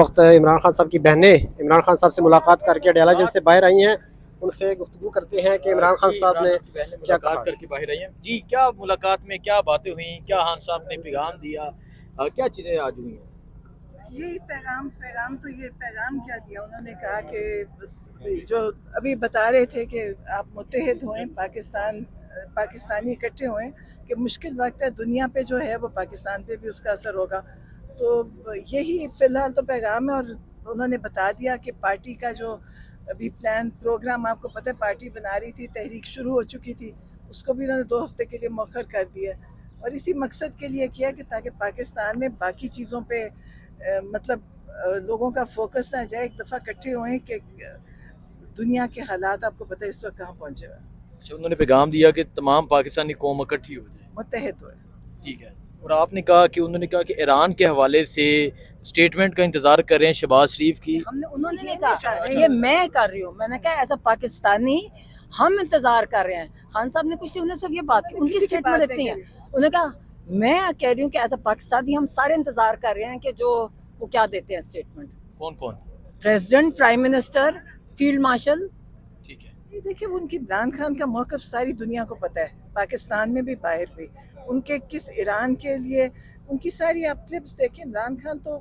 वक्त इमरान खान साहब की बहनें इमरान खान साहब से मुलाकात करके अडयाला जेल से बाहर आई हैं। उनसे गुफ्तगू करते हैं कि इमरान खान साहब ने क्या कहा करके बाहर आई हैं जी। क्या मुलाकात में क्या बातें हुई, क्या खान साहब ने पैगाम दिया, क्या चीजें आज हुई हैं? यही पैगाम पैगाम तो ये पैगाम क्या दिया उन्होंने, कहा कि जो अभी बता रहे थे कि आप मुत्तहिद होएं, पाकिस्तानी इकट्ठे होएं कि मुश्किल वक्त है, दुनिया पे जो है वो पाकिस्तान पे भी उसका असर होगा। तो यही फ़िलहाल तो पैगाम है। और उन्होंने बता दिया कि पार्टी का जो अभी प्रोग्राम, आपको पता है पार्टी बना रही थी, तहरीक शुरू हो चुकी थी, उसको भी उन्होंने 2 हफ्ते के लिए मौखर कर दिया। और इसी मकसद के लिए किया कि ताकि पाकिस्तान में बाकी चीज़ों पे लोगों का फोकस ना जाए, एक दफ़ा इकट्ठे हुए कि दुनिया के हालात आपको पता है इस वक्त कहाँ पहुँचे हुए, अच्छा, उन्होंने पैगाम दिया कि तमाम पाकिस्तानी कौम इकट्ठी हो जाए। मुत्तहिद हुए। ठीक है। और आपने कहा कि उन्होंने कहा कि ईरान के हवाले से स्टेटमेंट का इंतजार कर रहे हैं शहबाज शरीफ की। उन्होंने नहीं कहा, ये मैं कर रही हूँ। मैंने कहा एज अ पाकिस्तानी हम इंतजार कर रहे हैं। खान साहब ने कुछ, उन्होंने सिर्फ ये बात की, उनकी स्टेटमेंट देती है। उन्होंने कहा मैं कह रही हूँ कि एज अ पाकिस्तानी हम सारे इंतजार कर रहे हैं कि जो वो क्या देते हैं स्टेटमेंट। कौन कौन? President, prime minister, field marshal. ठीक है। ये देखिए, उनकी इमरान खान का मौक़िफ़ सारी दुनिया को पता है, पाकिस्तान में भी बाहर भी। उनके किस ईरान के लिए उनकी सारी आप क्लिप्स देखिए। इमरान खान तो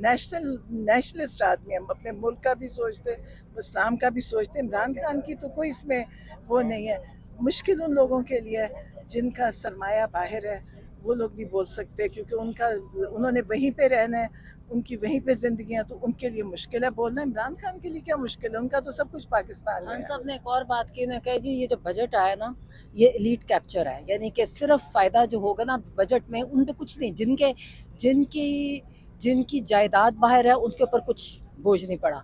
नेशनलिस्ट आदमी है, अपने मुल्क का भी सोचते, इस्लाम का भी सोचते। इमरान खान की तो कोई इसमें वो नहीं है। मुश्किल उन लोगों के लिए है जिनका सरमाया बाहर है, वो लोग नहीं बोल सकते क्योंकि उन्होंने वहीं पे रहना है, उनकी वहीं पे जिंदगी, तो उनके लिए मुश्किल है बोलना। इमरान खान के लिए क्या मुश्किल है, उनका तो सब कुछ पाकिस्तान में खान है। साहब ने एक और बात की, उन्होंने कहा जी ये जो बजट आया ना, ये एलीट कैप्चर है, यानी कि सिर्फ फायदा जो होगा ना बजट में, उन पे कुछ नहीं, जिनकी जिनकी जायदाद बाहर है उनके ऊपर कुछ बोझ नहीं पड़ा।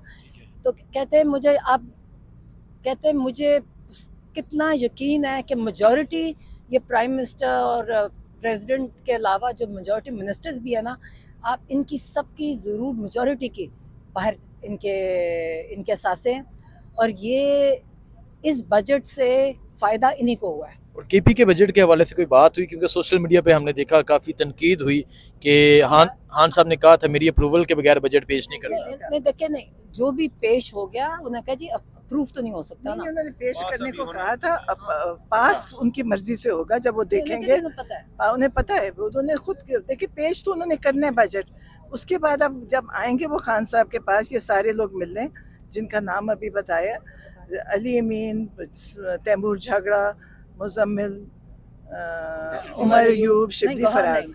तो कहते हैं मुझे कितना यकीन है कि मेजॉरिटी, ये प्राइम मिनिस्टर और प्रेसिडेंट के अलावा जो मेजॉरिटी मिनिस्टर्स भी है ना, आप इनकी सबकी ज़रूर मेजॉरिटी की बाहर इनके असासे हैं। और ये इस बजट से फ़ायदा इन्हीं को हुआ है। और केपी के बजट के हवाले से कोई बात हुई? क्योंकि सोशल मीडिया पे हमने देखा काफ़ी तनकीद हुई कि खान साहब ने कहा था मेरी अप्रूवल के बगैर बजट पेश नहीं करना। नहीं देखिए, नहीं जो भी पेश हो गया, उन्होंने कहा जी अप्रूव तो नहीं हो सकता ना। उन्होंने पेश करने को कहा था, पास उनकी मर्जी से होगा जब वो देखेंगे। उन्हें पता है, उन्होंने खुद देखिए पेश तो उन्होंने करना है बजट। उसके बाद अब जब आएंगे वो खान साहब के पास, ये सारे लोग मिलने जिनका नाम अभी बताया, अली अमीन, तैमूर झगड़ा, मुजम्मिल, उमर अयूब, शिबली फराज,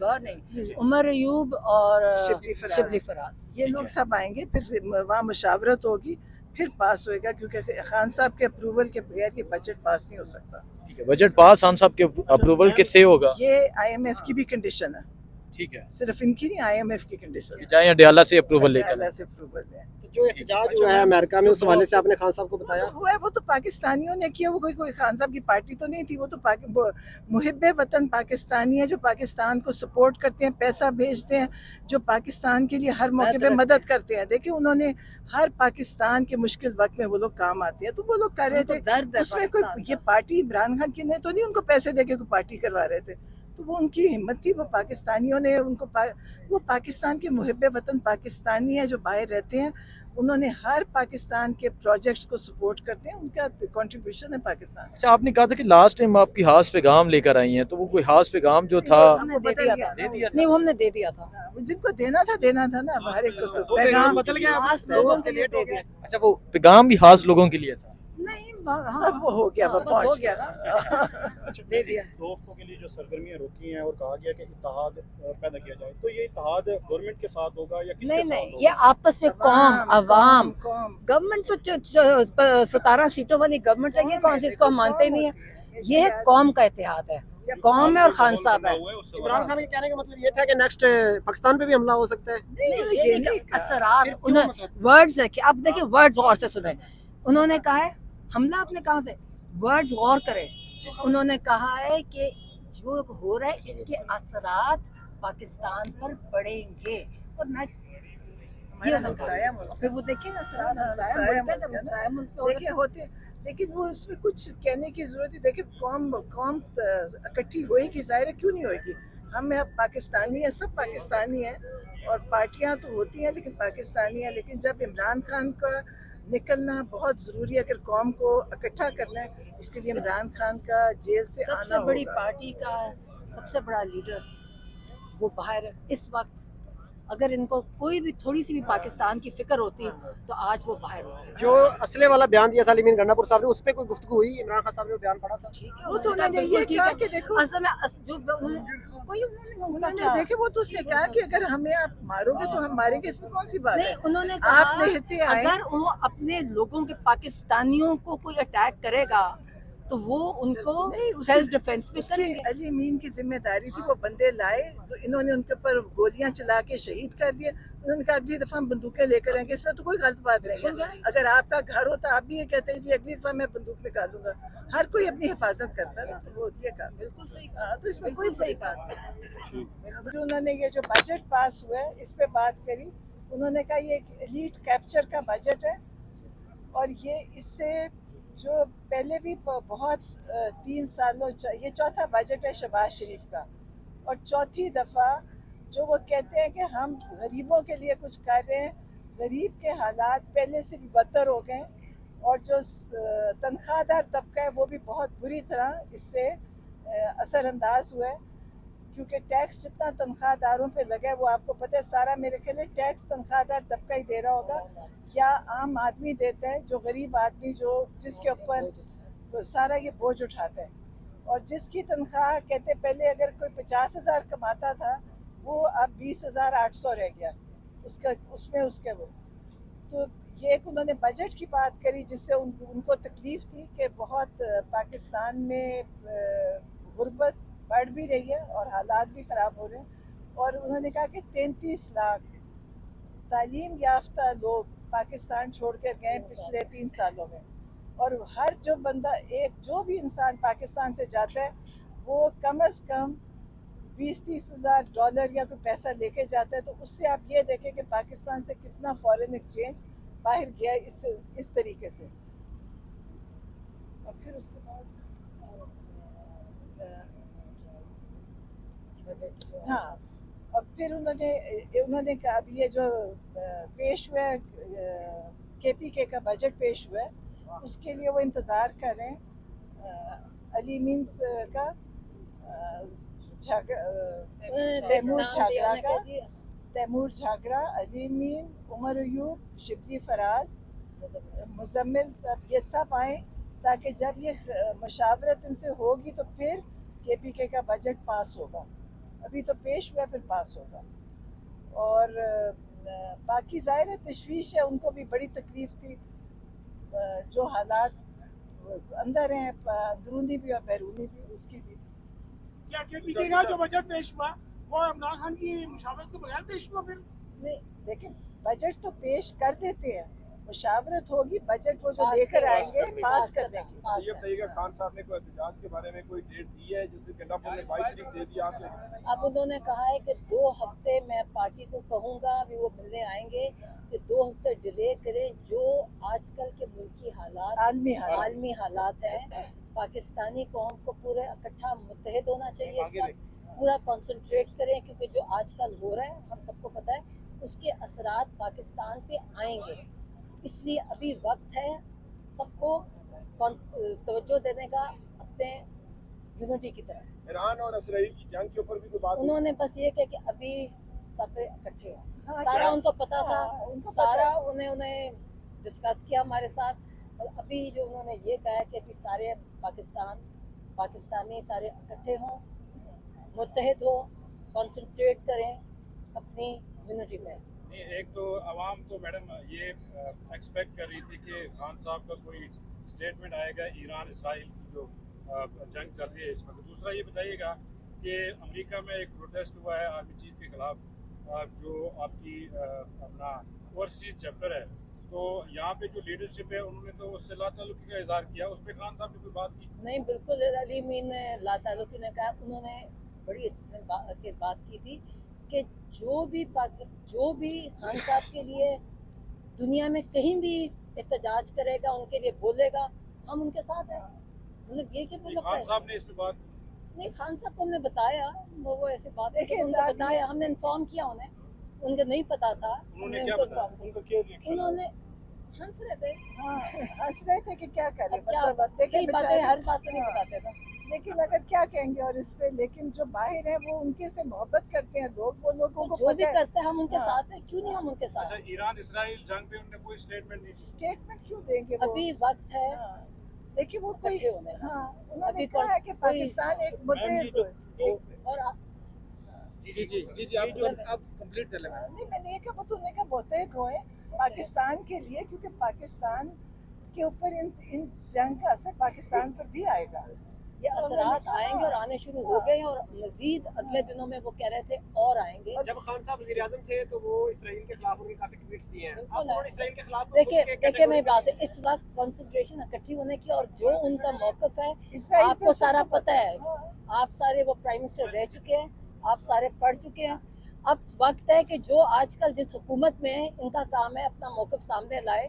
उमर अयूब और शिबली फराज, ये लोग सब आएंगे। फिर वहाँ मुशावरत होगी, फिर पास होएगा, क्योंकि खान साहब के अप्रूवल के बगैर ये बजट पास नहीं हो सकता। ठीक है, बजट पास खान साहब के अप्रूवल के से होगा। ये IMF की भी कंडीशन है। ठीक है, सिर्फ इनकी नहीं, IMF की कंडीशन है। जाए अडयाला से अप्रूवल लेकर। अल्लाह से अप्रूवल है। जो एहतजाज हुआ है अमेरिका में, उस हवाले से आपने खान साहब को बताया? हुआ है, वो तो पाकिस्तानियों ने किया, वो कोई खान साहब की पार्टी तो नहीं थी। वो तो मुहिब्बे वतन पाकिस्तानी है, जो पाकिस्तान को सपोर्ट करते हैं, पैसा भेजते हैं, जो पाकिस्तान के लिए हर मौके पे मदद करते हैं। देखिए, उन्होंने हर पाकिस्तान के मुश्किल वक्त में वो लोग काम आते हैं, तो वो लोग कर रहे थे। उसमें कोई ये पार्टी इमरान खान की ने तो नहीं उनको पैसे दे के कोई पार्टी करवा रहे थे, तो वो उनकी हिम्मत थी। वो पाकिस्तानियों ने उनको वो पाकिस्तान के मुहिब्बे वतन पाकिस्तानी है जो बाहर रहते हैं, उन्होंने हर पाकिस्तान के प्रोजेक्ट्स को सपोर्ट करते हैं, उनका कंट्रीब्यूशन है पाकिस्तान। अच्छा, आपने कहा था कि लास्ट टाइम आपकी खास पैगाम लेकर आई हैं, तो वो कोई खास पैगाम जो था हमने दे दिया था। नहीं, वो हमने दे दिया था। जिनको देना था ना, हर एक को पैगाम बदल गया, लोगों के लिए दे दिया। अच्छा, वो पैगाम भी खास लोगों के लिए था। नहीं, अब वो हो गया, हो गया ना, दे दिया। 2 हफ्तों के लिए जो सरगर्मियां रोकी हैं और कहा गया कि इत्तेहाद पैदा किया जाए, तो ये इत्तेहाद गवर्नमेंट के साथ होगा या किसके साथ नहीं, होगा? ये आपस में कौम, अवाम, गवर्नमेंट तो 17 सीटों वाली गवर्नमेंट है, ये कौन सी, इसको हम मानते ही नहीं है। ये है कौम का इत्तेहाद है, कौम है और खान साहब है। इमरान खान के कहने का मतलब ये था कि नेक्स्ट पाकिस्तान पे भी हमला हो सकता है। ये असरात वर्ड्स है कि आप देखिए, वर्ड्स गौर से सुने। उन्होंने कहा है हमला, आपने कहा से वर्ड्स गौर करें। उन्होंने कहा है कि जो हो रहा है इसके असरात पाकिस्तान पर पड़ेंगे, और ना फिर वो देखिए देखिए होते, लेकिन वो इसमें कुछ कहने की जरूरत है। देखिए, कौम इकट्ठी होएगी, जाहिर है, क्यों नहीं होएगी। हम अब पाकिस्तानी हैं, सब पाकिस्तानी हैं, और पार्टियां तो होती हैं लेकिन पाकिस्तानी हैं। लेकिन जब इमरान खान का निकलना बहुत ज़रूरी है, अगर कौम को इकट्ठा करना है, उसके लिए इमरान खान का जेल से आना सबसे बड़ी होगा। पार्टी का सबसे बड़ा लीडर वो बाहर है इस वक्त। अगर इनको कोई भी थोड़ी सी भी पाकिस्तान की फिक्र होती तो आज वो बाहर होते। जो असले वाला बयान दिया था अली मीन गंडापुर साहब ने, उस पर कोई गुफ्तगू हुई? इमरान खान साहब ने वो बयान पढ़ा था? वो तो उन्होंने ये कहा कि देखो, असल में जो कोई उन्होंने देखे वो तो उससे कहा कि अगर हमें आप मारोगे तो हम मारेंगे, इसमें कौन सी बात नहीं, है। उन्होंने आप कहा लेते आए, अगर वो अपने लोगों के पाकिस्तानियों को कोई अटैक करेगा तो वो उनको नहीं, उसकी- सेल्फ डिफेंस में उसकी करेंगे। अली मीन की जिम्मेदारी थी, वो बंदे लाए, तो इन्होंने उनके ऊपर गोलियां चला के शहीद कर दिए। उन्होंने कहा अगली दफा हम बंदूकें लेकर आएंगे, इसमें तो कोई गलत बात नहीं है। अगर आपका घर होता आप भी ये कहते हैं जी अगली दफा मैं बंदूक निकालूंगा। हर कोई अपनी हिफाजत करता है ना, तो वो ये कहा बिल्कुल सही। तो इसमें कोई बिल्कुल सही सही बात नहीं। फिर उन्होंने ये जो बजट पास हुआ है इस पे बात करी। उन्होंने कहा ये एक एलीट कैप्चर का बजट है, और ये इससे जो पहले भी बहुत 3 सालों ये चौथा बजट है शहबाज शरीफ का, और चौथी दफ़ा जो वो कहते हैं कि हम गरीबों के लिए कुछ कर रहे हैं। गरीब के हालात पहले से भी बदतर हो गए, और जो तनख्वाहदार तबका है वो भी बहुत बुरी तरह इससे असरअंदाज हुआ है, क्योंकि टैक्स जितना तनख्वाहदारों पे लगा है वो आपको पता है सारा, मेरे ख्याल है टैक्स तनख्वाहदार तबका ही दे रहा होगा, या आम आदमी देता है, जो गरीब आदमी जो जिसके ऊपर सारा ये बोझ उठाता है। और जिसकी तनख्वाह कहते पहले अगर कोई 50,000 कमाता था, वो अब 20,800 रह गया उसका, उसमें उसके वो। तो ये एक उन्होंने बजट की बात करी जिससे उनको तकलीफ थी कि बहुत पाकिस्तान में गुर्बत बढ़ भी रही है और हालात भी ख़राब हो रहे हैं। और उन्होंने कहा कि 33 लाख तालीम याफ्ता लोग पाकिस्तान छोड़ कर गए पिछले 3 सालों में, और हर जो बंदा जो भी इंसान पाकिस्तान से जाता है वो कम अज़ कम 20-30 हज़ार डॉलर या कोई पैसा लेके जाता है। तो उससे आप ये देखें कि पाकिस्तान से कितना फॉरेन एक्सचेंज बाहर गया इस तरीके से। और फिर उसके बाद हाँ, और फिर उन्होंने कहा अभी ये जो पेश हुआ है KPK का बजट पेश हुआ है, उसके लिए वो इंतज़ार कर रहे हैं अली मीन्स का तैमूर झागड़ा, अली मीन, उमर अयूब, शिबली फराज, मुजम्मिल सब, ये सब आए, ताकि जब ये मशावरत इनसे होगी तो फिर KPK का बजट पास होगा। अभी तो पेश हुआ फिर पास होगा। और बाकी ज़ाहिर है तशवीश है, उनको भी बड़ी तकलीफ थी, जो हालात अंदर हैं अंदरूनी भी और बैरूनी भी, उसकी भी। क्या KPK का जो बजट पेश हुआ वो इमरान खान की मुशावरत के बगैर पेश हुआ? फिर नहीं, लेकिन बजट तो पेश कर देते हैं, मुशावरत होगी, बजट वो जो लेकर आएंगे पास करने की। ये बताइएगा खान साहब ने कोई एहतजाज के बारे में कोई डेट दी है? जैसे गंडापुर ने 22 तारीख दे दी आपने। अब उन्होंने कहा है कि 2 हफ्ते मैं पार्टी को कहूँगा, अभी वो मिलने आएंगे, कि 2 हफ्ते डिले करें। जो आजकल के मुल्की हालात, आलमी हालात हैं, पाकिस्तानी कौम को पूरे इकट्ठा मुत्तहिद होना चाहिए, इसका पूरा कंसंट्रेट करें, क्योंकि जो आजकल हो रहा है हम सबको पता है उसके असरात पाकिस्तान पे आएंगे। इसलिए अभी वक्त है सबको तवज्जो देने का अपने यूनिटी की तरफ। ईरान और इसराइल की जंग के ऊपर भी कोई बात उन्होंने बस ये कहा कि अभी सब इकट्ठे हो, हाँ, सारा उनको पता था, उनको सारा उन्हें डिस्कस किया हमारे साथ। और अभी जो उन्होंने ये कहा कि अभी सारे पाकिस्तानी सारे इकट्ठे हों, मुत्तहिद हो, कंसंट्रेट करें अपनी यूनिटी में। नहीं, एक तो आवाम तो मैडम ये एक्सपेक्ट कर रही थी कि खान साहब का कोई स्टेटमेंट आएगा ईरान इसराइल की जो जंग चल रही है इस वक्त। दूसरा ये बताइएगा कि अमेरिका में एक प्रोटेस्ट हुआ है आर्मी चीफ के खिलाफ, जो आपकी अपना ओवरसीज चैप्टर है, तो यहाँ पे जो लीडरशिप है उन्होंने तो उससे लाताल्लुकी का इजहार किया। उस पर खान साहब ने कोई बात की? नहीं, बिल्कुल अली मीन ने लाताल्लुकी ने कहा, उन्होंने बड़ी बात की थी कि जो भी खान साहब के लिए दुनिया में कहीं भी एहतजाज करेगा, उनके लिए बोलेगा, हम उनके साथ हैं। मतलब ये कि खान साहब ने इस पे बात नहीं, खान साहब को हमने बताया, वो ऐसे बात है कि देखिए, उनको साहब, बताया, हमने इन्फॉर्म किया उन्हें, उनको नहीं पता था, उन्होंने हमने क्या उनको बताया? inform किया। उनको क्या रिएक्शन? उन्होंने हंस रहे थे, हाँ, हंस रहे थे कि क्या करें, अब क्या, मतलब अब देखिए कई बातें, बेचारे, हर बात तो नहीं हाँ, बताते थे। लेकिन अगर क्या कहेंगे और इस पे, लेकिन जो बाहर है वो उनके से मोहब्बत करते हैं लोग, वो लोगों तो को जो भी पता है। करते हैं हम उनके हाँ। साथ हैं, क्यों नहीं हम उनके साथ अच्छा, हैं? ईरान इसराइल जंग पे उन्होंने कोई स्टेटमेंट नहीं दी। स्टेटमेंट क्यों देंगे वो? अभी वक्त है हाँ, देखिए वो कोई, इकट्ठे होने का। हाँ, उन्होंने अभी कहा है कि कोई- पाकिस्तान एक मुद्दे मैम जी, जो और जी आप कंप्लीट कर लें। नहीं, मैंने ये कहा, उन्होंने कहा मुतहद हुए पाकिस्तान के लिए, क्योंकि पाकिस्तान के ऊपर इन जंग का असर पाकिस्तान पर भी आएगा। ये तो असरात मैंने कहा, आएंगे और आने शुरू हो गए हैं, और मजीद अगले दिनों में वो कह रहे थे और आएंगे। जब खान साहब वज़ीर आज़म थे तो वो इसराइल के खिलाफ उनके काफी ट्वीट्स भी हैं। अब बिल्कुल उन्होंने है। इसराइल के खिलाफ देखिए मेरी बात है, इस वक्त कंसंट्रेशन इकट्ठी होने की, और जो उनका मौकफ है इसराइल आपको पे सारा सबको पता है। हाँ, आप सारे वो प्राइम मिनिस्टर रह चुके हैं, आप सारे पढ़ चुके हैं। अब वक्त है कि जो आजकल जिस हुकूमत में है, इनका काम है अपना मौकफ सामने लाए।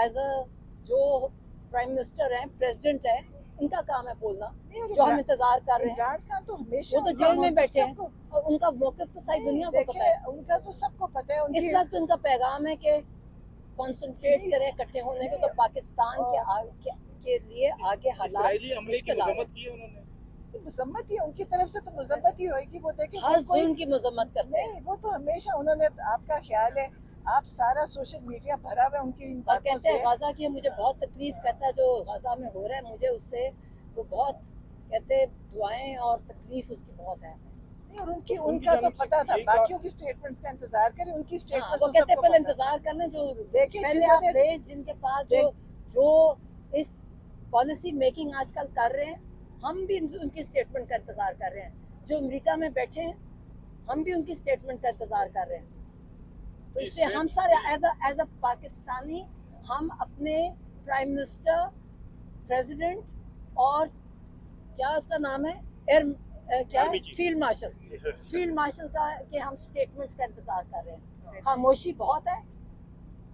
एज अ जो प्राइम मिनिस्टर हैं, प्रेसिडेंट है, इनका काम है बोलना, नहीं, और जो हम इमरान- इंतजार कर रहे हैं। इमरान खान तो हमेशा वो तो उनका जेल में मौक़िफ़ बैठे हैं, सबको- और उनका मौकफ तो सारी नहीं, दुनिया को पता है। देखिए, उनका तो सबको पता है। इस उनकी वक्त उनका पैगाम है कि कंसंट्रेट नहीं, करें इकट्ठे होने को, नहीं, तो पाकिस्तान के लिए आगे हालात इसराइली हमले की मुश्किल आ रहे हैं। मजम्मत की है उन्होंने। मजम्मत ही है, उनकी तरफ से तो मजम्मत ही होगी। वो देखिए हर कोई जुल्म की मजम्मत करते हैं, नहीं, वो तो हमेशा उन्होंने, आपका ख्याल है, आप सारा सोशल मीडिया भरा हुआ है उनकी इन और बातों कहते से। हैं गाजा की मुझे बहुत तकलीफ, कहता है जो गाजा में हो रहा है मुझे उससे वो बहुत, कहते हैं दुआएं और तकलीफ उसकी बहुत है। नहीं, और उनकी तो उनकी उनका तो जानिब से पता था, यही कहा- बाकियों की स्टेटमेंट्स का इंतजार करें, उनकी हाँ, स्टेटमेंट्स वो तो कहते हैं सबको पहले पता है। इंतजार करना, जो देखिए, पहले जिन्होंने- आप रहे, जिनके पास जो इस पॉलिसी मेकिंग आजकल कर रहे हैं, हम भी उनकी स्टेटमेंट का इंतजार कर रहे हैं। जो अमेरिका में बैठे हैं, हम भी उनकी स्टेटमेंट का इंतजार कर रहे हैं। तो इसलिए हम सारे एज अ पाकिस्तानी, हम अपने प्राइम मिनिस्टर, प्रेसिडेंट और क्या उसका नाम है, क्या आर्मी चीफ। फील्ड मार्शल का के हम स्टेटमेंट्स का इंतजार कर रहे हैं। खामोशी बहुत है,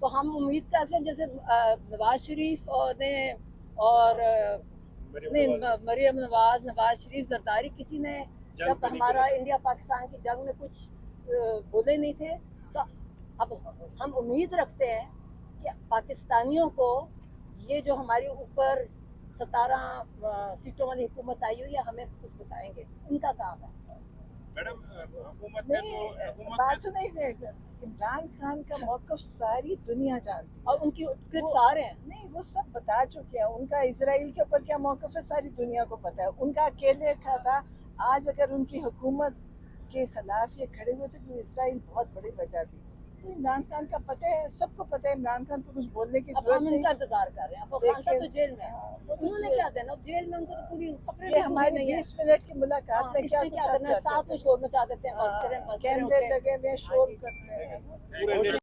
तो हम उम्मीद करते हैं जैसे नवाज शरीफ ने और मरियम नवाज शरीफ, जरदारी, किसी ने जब हमारा इंडिया पाकिस्तान की जंग में कुछ बोले नहीं थे, तो अब हम उम्मीद रखते हैं कि पाकिस्तानियों को ये जो हमारे ऊपर 17 सीटों वाली हुकूमत आई हुई है, हमें कुछ बताएंगे, उनका काम है। मैडम, हुकूमत ने नहीं, तो हुकूमत बात ने सुनिए, इमरान खान का मौकफ सारी दुनिया जानती है। और उनकी क्लिप्स आ रहे हैं। नहीं, वो सब बता चुके हैं। उनका इसराइल के ऊपर क्या मौकफ है सारी दुनिया को पता है। उनका अकेले का था। आज अगर उनकी हुकूमत के खिलाफ ये खड़े हुए थे तो इसराइल बहुत बड़ी वजह थी। तो इमरान खान का पता है, सबको पता है, इमरान खान को कुछ बोलने की अब जरूरत हम नहीं। इनका इंतजार कर रहे हैं। अब खान साहब तो जेल में है, हाँ, वो तो उन्होंने जेल- क्या देना, जेल में उनको तो पूरी खबरें ये हमारी नहीं है। 20 मिनट की मुलाकात हाँ, में क्या इसमें कुछ क्या आप करना है, चाहते साथ में थे? शोर मचा देते हैं, बस हाँ, करें, बस करें, कैमरे okay। लगे हुए हैं, शोर करते हैं। पूरे